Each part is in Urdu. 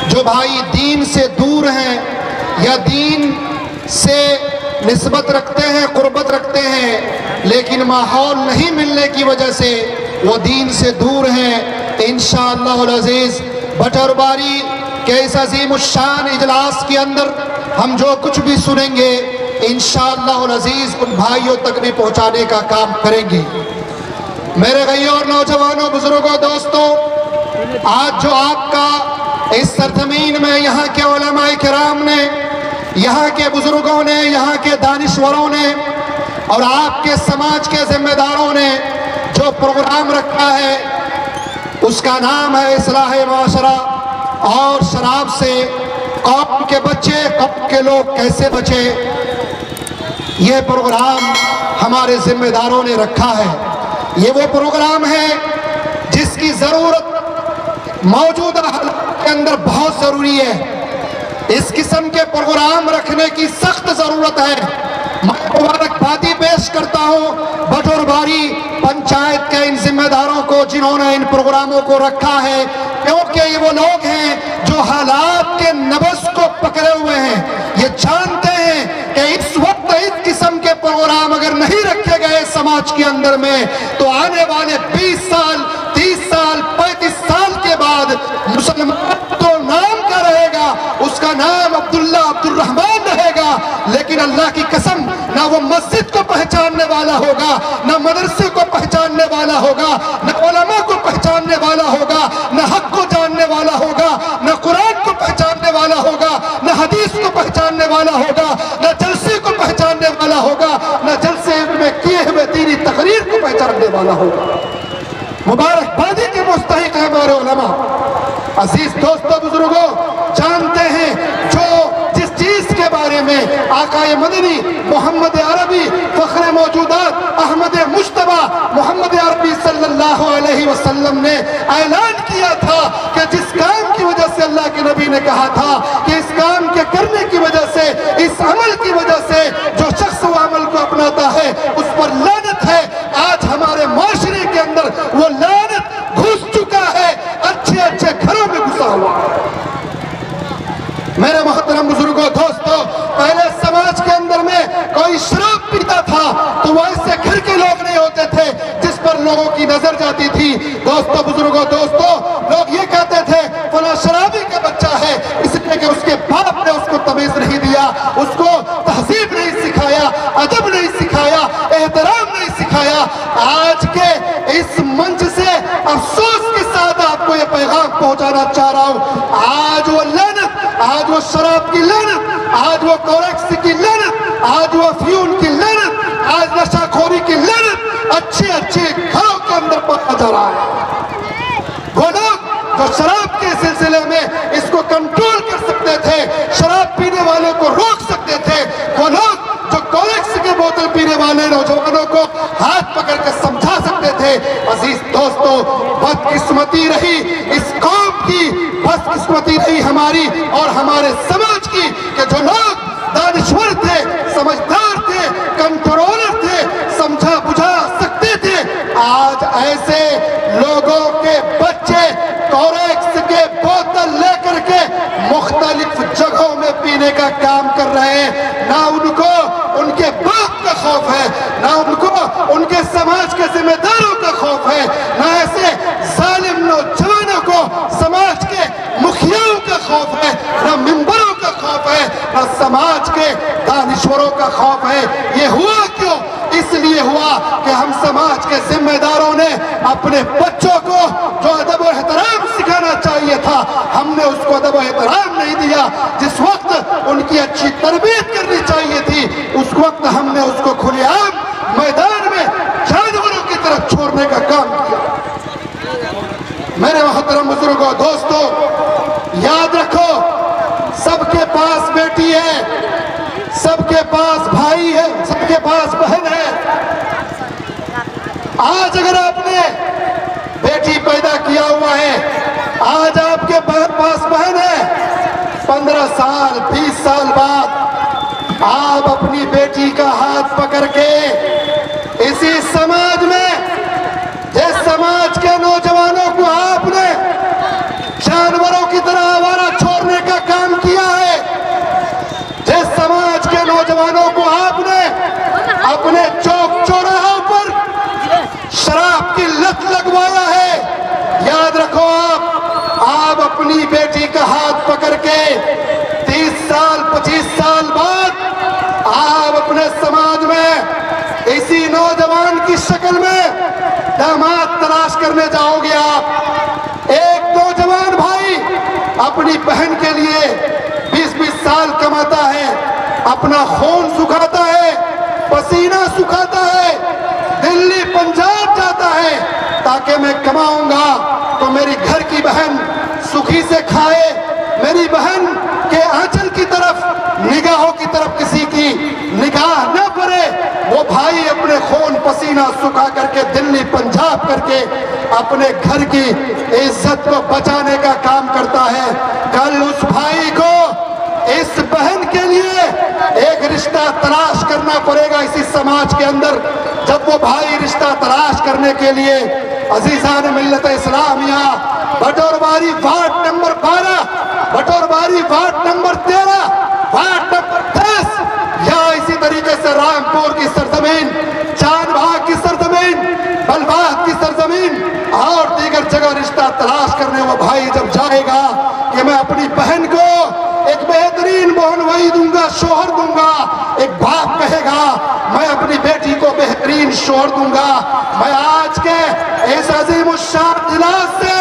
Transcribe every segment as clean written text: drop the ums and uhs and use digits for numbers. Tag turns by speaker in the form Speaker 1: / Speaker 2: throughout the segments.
Speaker 1: جو بھائی دین سے دور ہیں یا دین سے نسبت رکھتے ہیں، قربت رکھتے ہیں، لیکن ماحول نہیں ملنے کی وجہ سے وہ دین سے دور ہیں، انشاءاللہ العزیز بٹر باری کے اس عظیم الشان اجلاس کے اندر ہم جو کچھ بھی سنیں گے انشاءاللہ العزیز ان بھائیوں تک بھی پہنچانے کا کام کریں گے۔ میرے بھائیوں اور نوجوانوں، بزرگوں، دوستوں، آج جو آپ کا اس سرزمین میں یہاں کے علماء کرام نے، یہاں کے بزرگوں نے، یہاں کے دانشوروں نے اور آپ کے سماج کے ذمہ داروں نے جو پروگرام رکھا ہے اس کا نام ہے اصلاح معاشرہ اور شراب سے قوم کے بچے، قوم کے لوگ کیسے بچے۔ یہ پروگرام ہمارے ذمہ داروں نے رکھا ہے۔ یہ وہ پروگرام ہے جس کی ضرورت موجودہ حالات کے اندر بہت ضروری ہے۔ اس قسم کے پروگرام رکھنے کی سخت ضرورت ہے۔ میں مبارکبادی پیش کرتا ہوں بٹور باری پنچایت کے ان ذمہ داروں کو جنہوں نے ان پروگراموں کو رکھا ہے، کیونکہ یہ وہ لوگ ہیں جو حالات کے نبض کو پکڑے ہوئے ہیں۔ یہ جانتے ہیں کہ اس وقت اس قسم کے پروگرام اگر نہیں رکھے گئے سماج کے اندر میں تو آنے والے 20 سال، 30 سال، 35 سال کے بعد مسلمان تو نام کا رہے گا، اس کا نام عبداللہ، عبد الرحمن رہے گا، لیکن اللہ کی قسم نہ وہ مسجد کو پہچاننے والا ہوگا، نہ مدرسے کو پہچاننے والا ہوگا، نہ علماء کو پہچاننے والا ہوگا، نہ حق کو جاننے والا ہوگا، نہ قرآن کو پہچاننے والا ہوگا، نہ حدیث کو پہچاننے والا ہوگا، نہ جلسے کو پہچاننے والا ہوگا، نہ جلسے میں کیے ہوئے دینی تقریر کو پہچاننے والا ہوگا۔ مبارکبادی کے مستحق ہیں ہمارے علماء۔ عزیز دوستو، بزرگوں، جانتے ہیں جو جس چیز کے بارے میں آقا مدنی محمد عربی فخر موجودات احمد مجتبی محمد عربی صلی اللہ علیہ وسلم نے اعلان کیا تھا کہ جس کام کی وجہ سے اللہ کے نبی نے کہا تھا کہ اس کام کے کرنے کی وجہ سے، اس عمل کی وجہ سے جو شخص وہ عمل کو اپناتا ہے اس پر لعنت ہے، آج ہمارے معاشرے کے اندر وہ لعنت گھس چکا ہے، اچھے اچھے گھروں میں گھسا ہوا ہے۔ میرے محترم بزرگوں، دوستو، پہلے سماج کے اندر میں کوئی شراب پیتا تھا تو وہ ایسے گھر کے لوگ نہیں ہوتے تھے جس پر لوگوں کی نظر جاتی تھی۔ دوستو، بزرگوں، دوستو، لوگ یہ کہتے تھے فلاں شرابی کا بچہ ہے، اس لیے کہ اس کے باپ نے اس کو تمیز نہیں دیا، اس کو تہذیب نہیں سکھایا، ادب نہیں سکھایا، احترام نہیں سکھایا۔ آج کے اس منچ سے افسوس کے ساتھ آپ کو یہ پیغام پہنچانا چاہ رہا ہوں، آج وہ لعنت، آج وہ شراب کی لعنت، آج وہ کوریکس کی لعنت، آج وہ افیون کی لعنت، آج نشہ خوری کی لعنت اچھے اچھے گھروں کے اندر پایا جا رہا ہے۔ وہ لوگ جو شراب کے سلسلے میں اس کو کنٹرول کر سکتے تھے، شراب پینے والوں کو روک سکتے تھے، وہ لوگ جو کوریکس کے بوتل پینے والے نوجوانوں کو ہاتھ پکڑ کر سمجھا سکتے تھے۔ عزیز دوستو، بدقسمتی رہی اس قوم کی، بدقسمتی رہی ہماری اور ہمارے سماج کی کہ جو لوگ دانشور تھے، سمجھدار تھے، کنٹرولر تھے، سمجھا بجھا سکتے تھے، آج ایسے لوگوں کے بچے کوریکس کے بوتل لے کر کے مختلف جگہوں میں پینے کا کام کر رہے ہیں۔ نہ ان کو ان کے باپ کا خوف ہے، نہ ان کو ان کے سماج کے ذمہ داروں کا خوف ہے، نہ ایسے ظالم نوجوانوں کو سماج کے مکھیاؤں کا خوف ہے، نہ ممبروں کا خوف ہے، نہ سماج کے دانشوروں کا خوف ہے۔ یہ ہوا کیوں؟ اس لیے ہوا کہ ہم سماج کے ذمہ داروں نے اپنے بچوں کو جو ادب و احترام سکھانا چاہیے تھا، ہم نے اس کو ادب و احترام نہیں دیا۔ جس وقت ان کی اچھی تربیت کرنی چاہیے تھی اس وقت ہم نے اس کو کھلے عام میدان میں جانوروں کی طرف چھوڑنے کا کام کیا۔ میرے محترم بزرگوں، دوستو، یاد رکھو، سب کے پاس بیٹی ہے، سب کے پاس بھائی ہے، سب کے پاس بہن ہے۔ آج اگر آپ نے بیٹی پیدا کیا ہوا ہے، آج آپ کے پاس بہن ہے، 15 سال 20 سال بعد آپ اپنی بیٹی کا ہاتھ پکڑ کے اسی سماج میں جس سماج کے نوجوانوں کو آپ نے جانوروں کی طرح آوارہ اپنی بیٹی کا ہاتھ پکڑ کے 30 سال 25 سال بعد آپ اپنے سماج میں اسی نوجوان کی شکل میں داماد تلاش کرنے جاؤ گے آپ۔ ایک نوجوان بھائی اپنی بہن کے لیے 20-20 سال کماتا ہے، اپنا خون سکھاتا ہے، پسینہ سکھاتا ہے، دلی پنجاب جاتا ہے تاکہ میں کماؤں گا تو میری گھر کی بہن سکھی سے کھائے، میری بہن کے آنچل کی طرف نگاہوں کی طرف کسی کی نگاہ نہ پڑے۔ وہ بھائی اپنے خون پسینہ سکھا کر کے دلی پنجاب کر کے اپنے گھر کی عزت کو بچانے کا کام کرتا ہے۔ کل اس بھائی کو اس بہن کے لیے ایک رشتہ تلاش کرنا پڑے گا اسی سماج کے اندر۔ جب وہ بھائی رشتہ تلاش کرنے کے لیے عزیزان ملت اسلامیہ Batorbari ward number 12، Batorbari ward number 13، ward number 10 یا اسی طریقے سے رامپور کی سرزمین، چاند باغ کی سرزمین، بلباغ کی سرزمین اور دیگر جگہ رشتہ تلاش کرنے وہ بھائی جب جائے گا کہ میں اپنی بہن کو ایک بہترین بہنوئی دوں گا، شوہر دوں گا، ایک باپ کہے گا میں اپنی بیٹی کو بہترین شوہر دوں گا۔ میں آج کے اس عظیم الشان اجلاس سے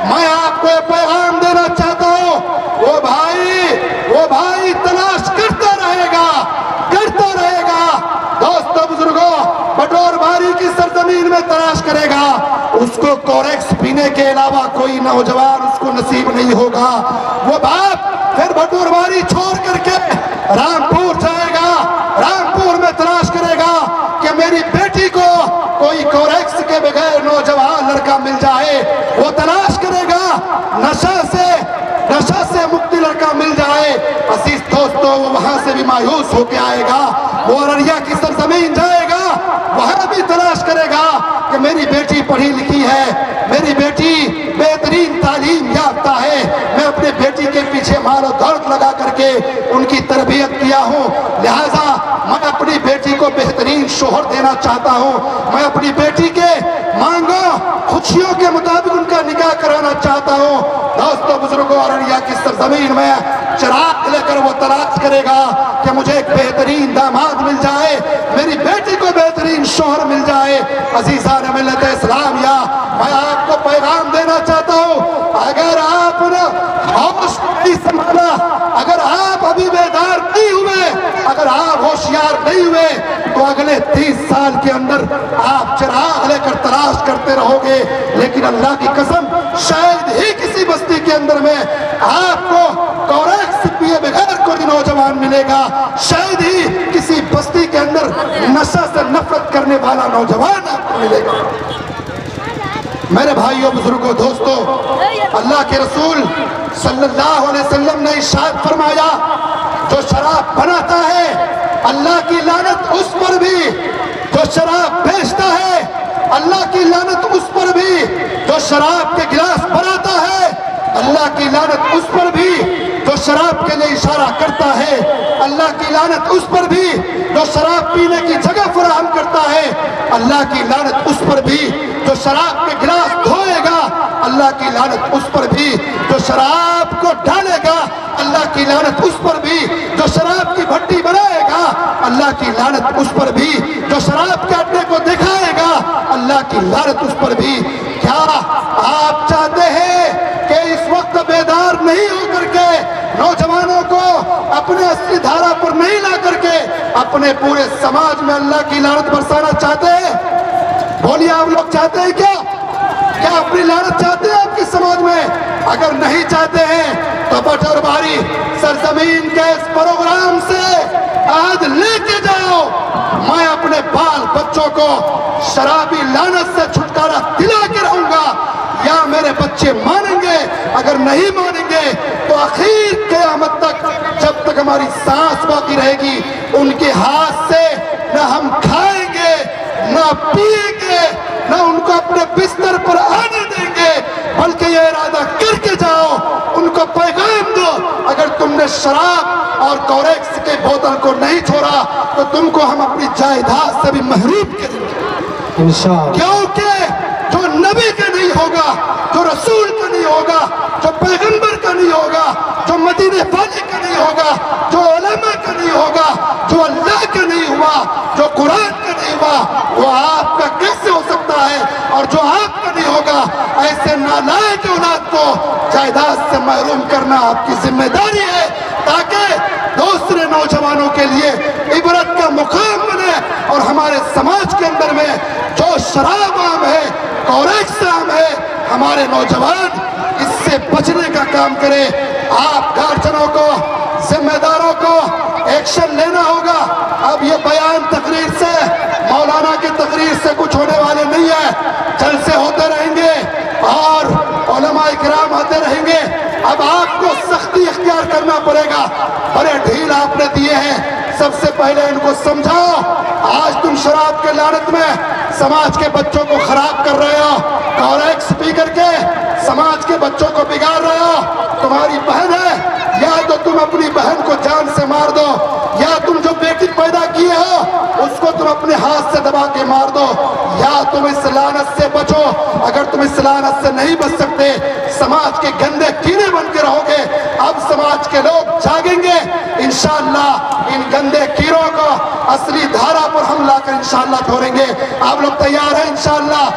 Speaker 1: میں آپ کو یہ پیغام دینا چاہتا ہوں، وہ بھائی تلاش کرتا رہے گا۔ دوستو بزرگوں، بٹورباری کی سرزمین میں تلاش کرے گا، اس کو کوریکس پینے کے علاوہ کوئی نوجوان اس کو نصیب نہیں ہوگا۔ وہ باپ پھر بٹورباری چھوڑ کر کے رامپور جائے گا، رامپور میں تلاش کرے گا کہ میری بیٹی کو کوئی کوریکس کے بغیر نوجوان لڑکا مل جائے۔ وہ تلاش کرے گا نشہ سے مکتی لڑکا مل جائے۔ عزیز دوستو، وہ وہاں سے بھی مایوس ہو کے آئے گا، وہ ارریہ کی سرزمین جائے گا، وہاں بھی تلاش کرے گا کہ میری بیٹی پڑھی لکھی ہے، میری بیٹی بہترین تعلیم یافتہ ہے، میں اپنے بیٹی کے پیچھے مال و دولت لگا کر کے ان کی تربیت کیا ہوں، لہٰذا میں اپنی بیٹی کو بہترین شوہر دینا چاہتا ہوں، میں اپنی بیٹی کے مانگوں خوشیوں کے مطابق ان کا نکاح کرانا چاہتا ہوں۔ دوستو بزرگوں، ارریہ کی سرزمین میں چراغ لے کر وہ تلاش کرے گا کہ مجھے ایک بہترین داماد مل جائے، میری بیٹی کو بہترین شوہر مل جائے۔ عزیزان ملت اسلامیہ، میں آپ کو پیغام دینا چاہتا ہوں، اگر آپ نے ہوش نہیں سنبھالا، اگر آپ ابھی بیدار نہیں ہوئے، اگر آپ ہوشیار نہیں ہوئے تو اگلے 30 سال کے اندر آپ چراغ لے کر تلاش کرتے رہو گے، لیکن اللہ کی قسم شاید ہی کسی بستی کے اندر میں آپ کو کوریکس پیے بغیر کوئی نوجوان ملے گا، شاید ہی کسی بستی کے اندر نشہ سے نفرت کرنے والا نوجوان آپ کو ملے گا۔ میرے بھائیوں، بزرگوں، دوستوں، اللہ کے رسول صلی اللہ علیہ وسلم نے ارشاد فرمایا، جو شراب بناتا ہے اللہ کی لعنت اس پر بھی، جو شراب بیچتا ہے اللہ کی لعنت اس پر بھی، جو شراب کے گلاس بناتا ہے اللہ کی لعنت اس پر بھی، جو شراب کے لیے اشارہ کرتا ہے اللہ کی لعنت اس پر بھی، جو شراب پینے کی جگہ فراہم کرتا ہے اللہ کی لعنت اس پر بھی، جو شراب کے گلاس دھوئے گا اللہ کی لعنت اس پر بھی، جو شراب کو ڈالے گا اللہ کی لعنت اس پر بھی، جو شراب کی بھٹی بنائے گا اللہ کی لعنت اس پر بھی، جو شراب کے اڈے کو دکھائے گا اللہ کی لعنت اس پر بھی۔ کیا آپ چاہتے ہیں کہ اس وقت بیدار نہیں ہو کر کے نوجوانوں کو اپنے اصلی دھارا پر نہیں لا کر کے اپنے پورے سماج میں اللہ کی لعنت برسانا چاہتے ہیں؟ بولیے، آپ لوگ چاہتے ہیں کیا اپنی لعنت چاہتے ہیں آپ کے سماج میں؟ اگر نہیں چاہتے ہیں تو بٹورباری سرزمین کے اس پروگرام سے آج لے کے جاؤ، میں اپنے بال بچوں کو شرابی لعنت سے چھٹکارا دلا کے رہوں گا، یا میرے بچے مانیں گے، اگر نہیں مانیں گے تو آخر قیامت تک جب تک ہماری سانس باقی رہے گی ان کے ہاتھ سے نہ ہم کھائیں گے نہ پیئیں گے نہ ان کو اپنے بستر پر آنے دیں گے، بلکہ یہ ارادہ کر کے جاؤ، ان کو پیغام دو، اگر تم نے شراب اور کوریکس کے بوتل کو نہیں چھوڑا تو تم کو ہم اپنی جائیداد سے بھی محروم کریں گے، انشاءاللہ، کیونکہ جو نبی کا نہیں ہوگا، جو رسول کا نہیں ہوگا، جو پیغمبر نہیں ہوگا، جو مدینے والے کا نہیں ہوگا، جو علماء کا نہیں ہوگا، جو اللہ کا نہیں ہوا، جو قرآن کا نہیں ہوا، وہ آپ کا کیسے ہو سکتا ہے؟ اور جو آپ کا نہیں ہوگا، ایسے نالائق اولاد کو جائیداد سے محروم کرنا آپ کی ذمہ داری ہے، تاکہ دوسرے نوجوانوں کے لیے عبرت کا مقام بنے اور ہمارے سماج کے اندر میں جو شراب عام ہے، کورکس عام ہے، ہمارے نوجوان اس سے بچنے کا کام کرے۔ آپ گارجنوں کو، ذمہ داروں کو ایکشن لینا ہوگا۔ اب یہ بیان تقریر سے، مولانا کی تقریر سے کچھ ہونے والے نہیں ہے، جلسے ہوتے رہیں گے اور علماء کرام آتے رہیں گے۔ اب آپ کو سختی اختیار کرنا پڑے گا، بڑے ڈھیل آپ نے دیے ہیں، سب سے پہلے ان کو سمجھاؤ، آج تم شراب کے لعنت میں سماج کے بچوں کو خراب کر رہے ہو، کورکس پی کر کے سماج کے بچوں کو بگاڑ رہے ہو۔ تمہاری بہن ہے، یا تو تم اپنی بہن کو جان سے مار دو، یا تم جو بیٹی پیدا کیے ہو اس کو تم اپنے ہاتھ سے دبا کے مار دو، یا تم اس لعنت سے بچو۔ اگر تم اس لعنت سے نہیں بچ سکتے، سماج کے گندے کیڑے بن کے رہو گے۔ اب سماج کے لوگ جاگیں گے، انشاءاللہ ان گندے کیڑوں کو اصلی دھارا پر ہم لا کر انشاءاللہ دھوڑیں گے۔ آپ لوگ تیار ہیں انشاءاللہ؟